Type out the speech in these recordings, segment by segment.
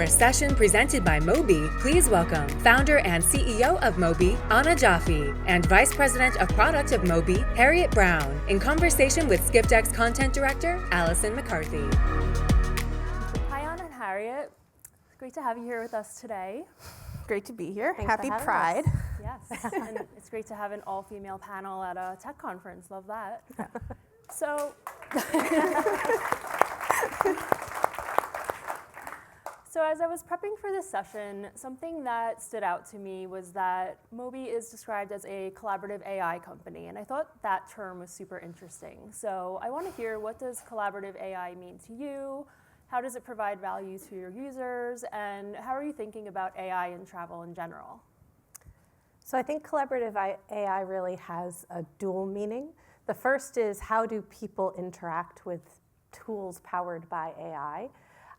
a session presented by Mobi, please welcome founder and CEO of Mobi, Anna Jaffe, and Vice President of Product of Mobi, Harriet Brown, in conversation with SkiftX Content Director, Alison McCarthy. Hi, Anna and Harriet. It's great to have you here with us today. Great to be here. Thanks Happy Pride. Yes, and it's great to have an all-female panel at a tech conference. Love that. So, as I was prepping for this session, something that stood out to me was that Mobi is described as a collaborative AI company, and I thought that term was super interesting. So I want to hear, what does collaborative AI mean to you? How does it provide value to your users? And how are you thinking about AI in travel in general? So I think collaborative AI really has a dual meaning. The first is, how do people interact with tools powered by AI?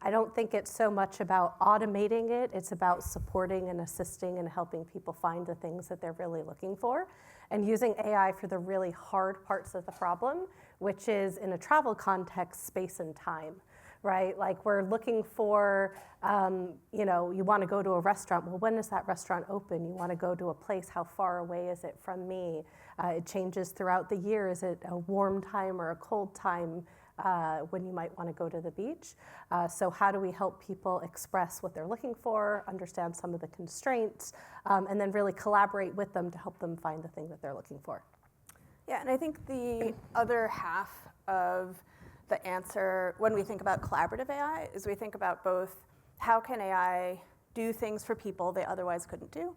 I don't think it's so much about automating it. It's about supporting and assisting and helping people find the things that they're really looking for, and using AI for the really hard parts of the problem, which is, in a travel context, space and time. Right? Like, we're looking for, you want to go to a restaurant. Well, when is that restaurant open? You want to go to a place. How far away is it from me? It changes throughout the year. Is it a warm time or a cold time when you might want to go to the beach? So how do we help people express what they're looking for, understand some of the constraints, and then really collaborate with them to help them find the thing that they're looking for? Yeah, and I think the other half of the answer when we think about collaborative AI is, we think about both how can AI do things for people they otherwise couldn't do,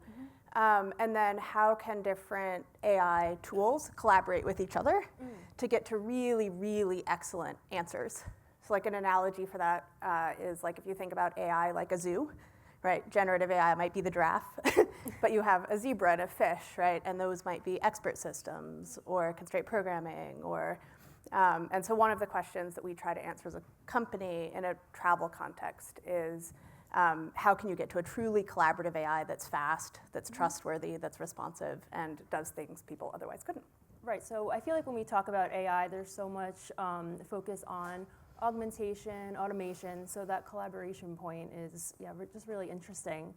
and then how can different AI tools collaborate with each other to get to really, really excellent answers. So like, an analogy for that is, like, if you think about AI like a zoo, right? Generative AI might be the giraffe, but you have a zebra and a fish, right? And those might be expert systems or constraint programming or and so one of the questions that we try to answer as a company in a travel context is, how can you get to a truly collaborative AI that's fast, that's trustworthy, that's responsive, and does things people otherwise couldn't? Right, so I feel like when we talk about AI, there's so much focus on augmentation, automation, so that collaboration point is just really interesting.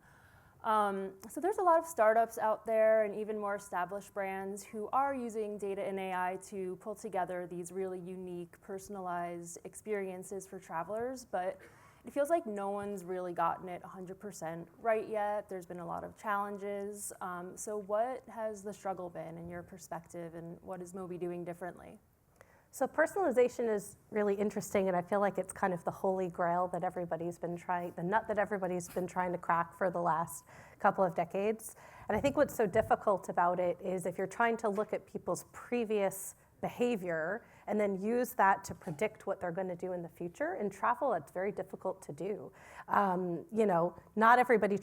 So there's a lot of startups out there and even more established brands who are using data and AI to pull together these really unique, personalized experiences for travelers, but it feels like no one's really gotten it 100% right yet. There's been a lot of challenges. So what has the struggle been in your perspective, and what is Mobi doing differently? So personalization is really interesting, and I feel like it's kind of the holy grail that everybody's been trying, the nut that everybody's been trying to crack for the last couple of decades. And I think what's so difficult about it is, if you're trying to look at people's previous behavior and then use that to predict what they're going to do in the future, in travel, it's very difficult to do. Not everybody,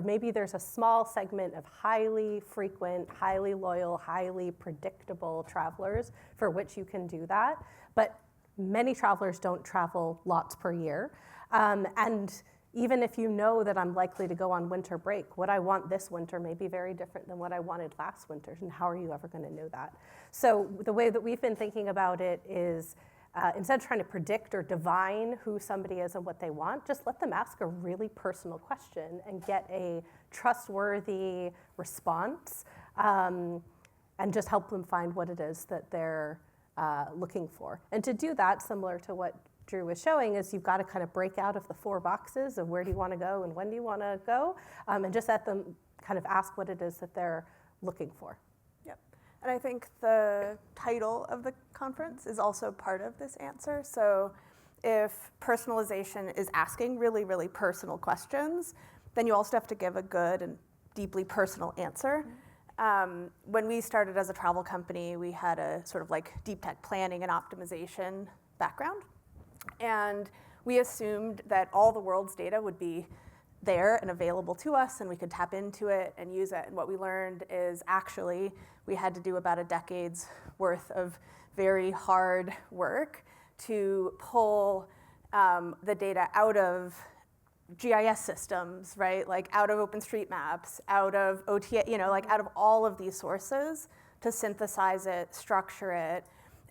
maybe there's a small segment of highly frequent, highly loyal, highly predictable travelers for which you can do that. But many travelers don't travel lots per year. And even if you know that I'm likely to go on winter break, what I want this winter may be very different than what I wanted last winter, and how are you ever going to know that? So the way that we've been thinking about it is, instead of trying to predict or divine who somebody is and what they want, just let them ask a really personal question and get a trustworthy response, and just help them find what it is that they're looking for. And to do that, similar to what Drew was showing, is you've got to kind of break out of the 4 boxes of where do you want to go and when do you want to go, and just let them kind of ask what it is that they're looking for. Yep. And I think the title of the conference is also part of this answer. So if personalization is asking really, really personal questions, then you also have to give a good and deeply personal answer. When we started as a travel company, we had a sort of like deep tech planning and optimization background. And we assumed that all the world's data would be there and available to us, and we could tap into it and use it. And what we learned is, actually, we had to do about a decade's worth of very hard work to pull the data out of GIS systems, right? Like out of OpenStreetMaps, out of OTA, like out of all of these sources, to synthesize it, structure it,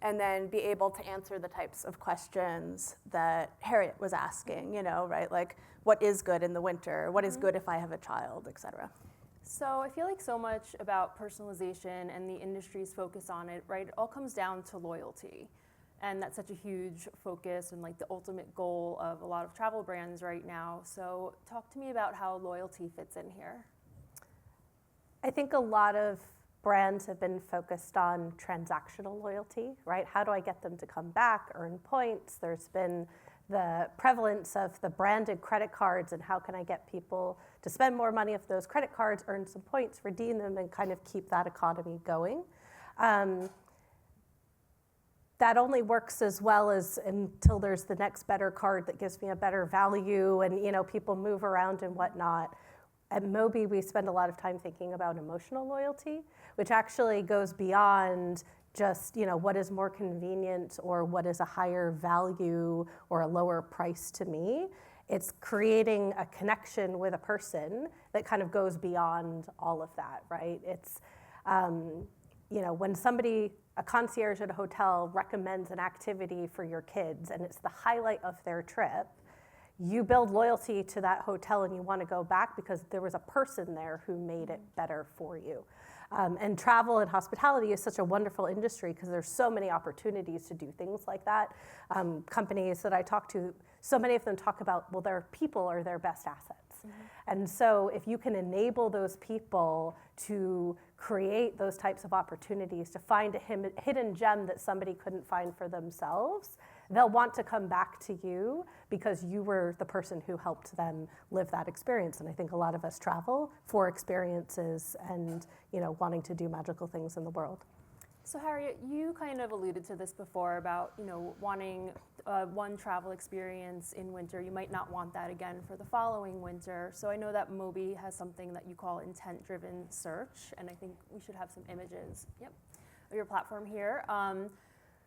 and then be able to answer the types of questions that Harriet was asking, right? Like, what is good in the winter? What is good if I have a child, et cetera? So I feel like so much about personalization and the industry's focus on it, right? It all comes down to loyalty. And that's such a huge focus and like the ultimate goal of a lot of travel brands right now. So talk to me about how loyalty fits in here. I think a lot of brands have been focused on transactional loyalty, right? How do I get them to come back, earn points? There's been the prevalence of the branded credit cards and how can I get people to spend more money with those credit cards, earn some points, redeem them, and kind of keep that economy going. That only works as well as until there's the next better card that gives me a better value and people move around and whatnot. At Mobi, we spend a lot of time thinking about emotional loyalty, which actually goes beyond just what is more convenient or what is a higher value or a lower price to me. It's creating a connection with a person that kind of goes beyond all of that, right? It's when somebody, a concierge at a hotel, recommends an activity for your kids and it's the highlight of their trip, you build loyalty to that hotel and you want to go back because there was a person there who made it better for you. And travel and hospitality is such a wonderful industry because there's so many opportunities to do things like that. Companies that I talk to, so many of them talk about, well, their people are their best assets. And so if you can enable those people to create those types of opportunities, to find a hidden gem that somebody couldn't find for themselves, they'll want to come back to you because you were the person who helped them live that experience. And I think a lot of us travel for experiences and wanting to do magical things in the world. So Harriet, you kind of alluded to this before about wanting one travel experience in winter. You might not want that again for the following winter. So I know that Mobi has something that you call intent-driven search, and I think we should have some images of your platform here.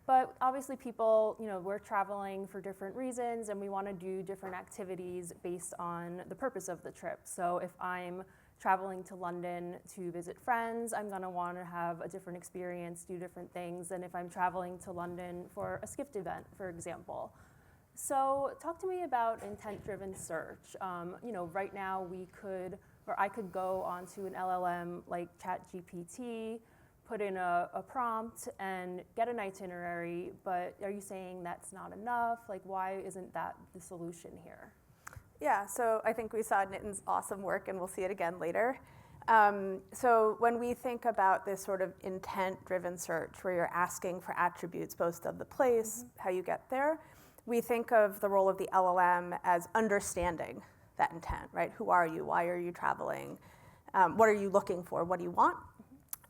But obviously people, we're traveling for different reasons and we want to do different activities based on the purpose of the trip. So if I'm traveling to London to visit friends, I'm going to want to have a different experience, do different things than if I'm traveling to London for a Skift event, for example. So talk to me about intent-driven search. Right now I could go onto an LLM like ChatGPT, put in a prompt and get an itinerary, but are you saying that's not enough? Like, why isn't that the solution here? Yeah, so I think we saw Nitin's awesome work and we'll see it again later. So when we think about this sort of intent-driven search where you're asking for attributes both of the place, how you get there, we think of the role of the LLM as understanding that intent, right? Who are you? Why are you traveling? What are you looking for? What do you want?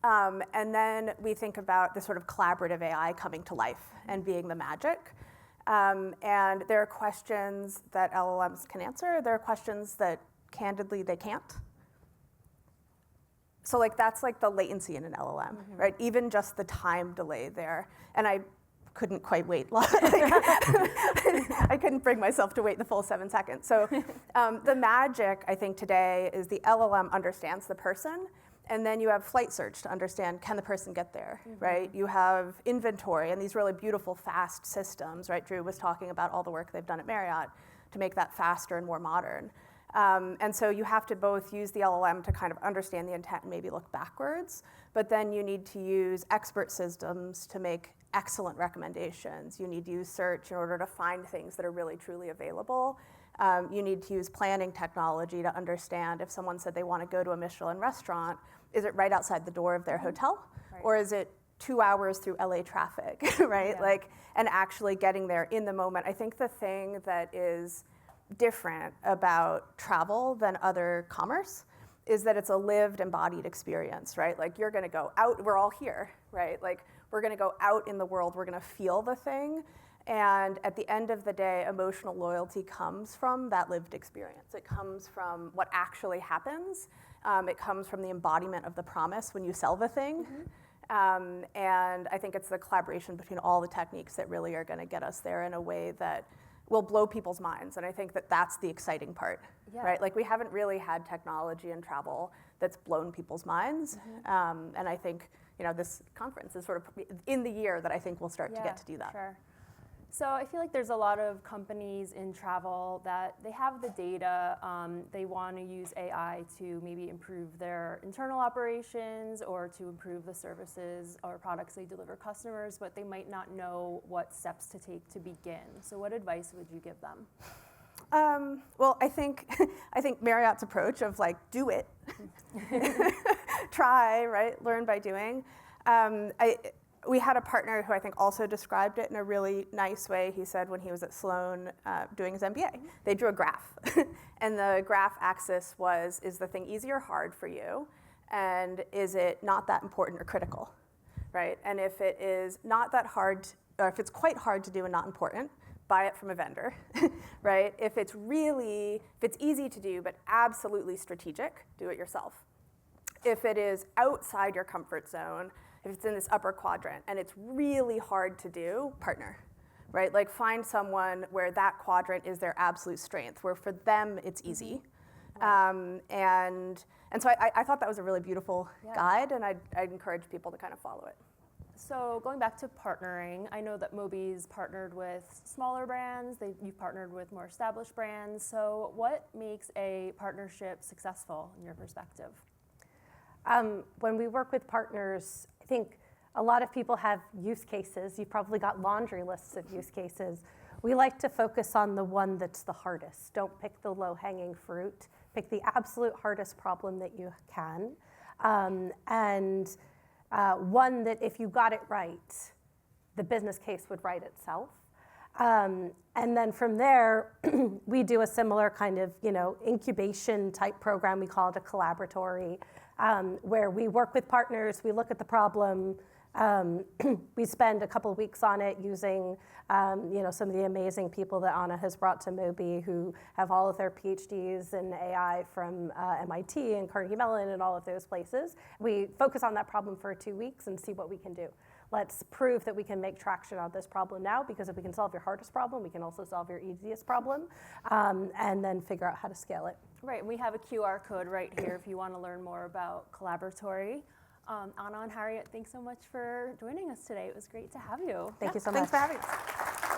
And then we think about this sort of collaborative AI coming to life and being the magic. And there are questions that LLMs can answer. There are questions that, candidly, they can't. So that's the latency in an LLM, right? Even just the time delay there. And I couldn't quite wait. I couldn't bring myself to wait the full 7 seconds. So the magic, I think, today is the LLM understands the person. And then you have flight search to understand, can the person get there, right? You have inventory and these really beautiful, fast systems, right? Drew was talking about all the work they've done at Marriott to make that faster and more modern. And so you have to both use the LLM to kind of understand the intent and maybe look backwards, but then you need to use expert systems to make excellent recommendations. You need to use search in order to find things that are really, truly available. You need to use planning technology to understand if someone said they want to go to a Michelin restaurant, is it right outside the door of their hotel? Right. Or is it 2 hours through LA traffic, right? Yeah. And actually getting there in the moment. I think the thing that is different about travel than other commerce is that it's a lived, embodied experience, right? You're gonna go out, we're all here, right? We're gonna go out in the world, we're gonna feel the thing. And at the end of the day, emotional loyalty comes from that lived experience. It comes from what actually happens. It comes from the embodiment of the promise when you sell the thing. And I think it's the collaboration between all the techniques that really are going to get us there in a way that will blow people's minds. And I think that that's the exciting part, right? We haven't really had technology in travel that's blown people's minds. And I think this conference is sort of in the year that I think we'll start to get to do that. Sure. So I feel like there's a lot of companies in travel that they have the data, they want to use AI to maybe improve their internal operations or to improve the services or products they deliver customers, but they might not know what steps to take to begin. So what advice would you give them? Well, I think Marriott's approach of like, do it, try, right, learn by doing. We had a partner who I think also described it in a really nice way. He said when he was at Sloan doing his MBA, they drew a graph. And the graph axis was, is the thing easy or hard for you? And is it not that important or critical, right? And if it is not that hard, or if it's quite hard to do and not important, buy it from a vendor, right? If it's easy to do but absolutely strategic, do it yourself. If it is outside your comfort zone, if it's in this upper quadrant and it's really hard to do, partner, right? Like find someone where that quadrant is their absolute strength, where for them it's easy. And so I thought that was a really beautiful guide, and I'd encourage people to kind of follow it. So going back to partnering, I know that Mobi's partnered with smaller brands, you've partnered with more established brands. So what makes a partnership successful in your perspective? When we work with partners, I think a lot of people have use cases. You've probably got laundry lists of use cases. We like to focus on the one that's the hardest. Don't pick the low-hanging fruit. Pick the absolute hardest problem that you can. One that if you got it right, the business case would write itself. And then from there, we do a similar kind of incubation type program. We call it a collaboratory, where we work with partners, we look at the problem, we spend a couple of weeks on it using some of the amazing people that Anna has brought to Mobi, who have all of their PhDs in AI from MIT and Carnegie Mellon and all of those places. We focus on that problem for 2 weeks and see what we can do. Let's prove that we can make traction on this problem now, because if we can solve your hardest problem, we can also solve your easiest problem, and then figure out how to scale it. Right, and we have a QR code right here if you want to learn more about Collaboratory. Anna and Harriet, thanks so much for joining us today. It was great to have you. Thank you so much. Thanks for having us.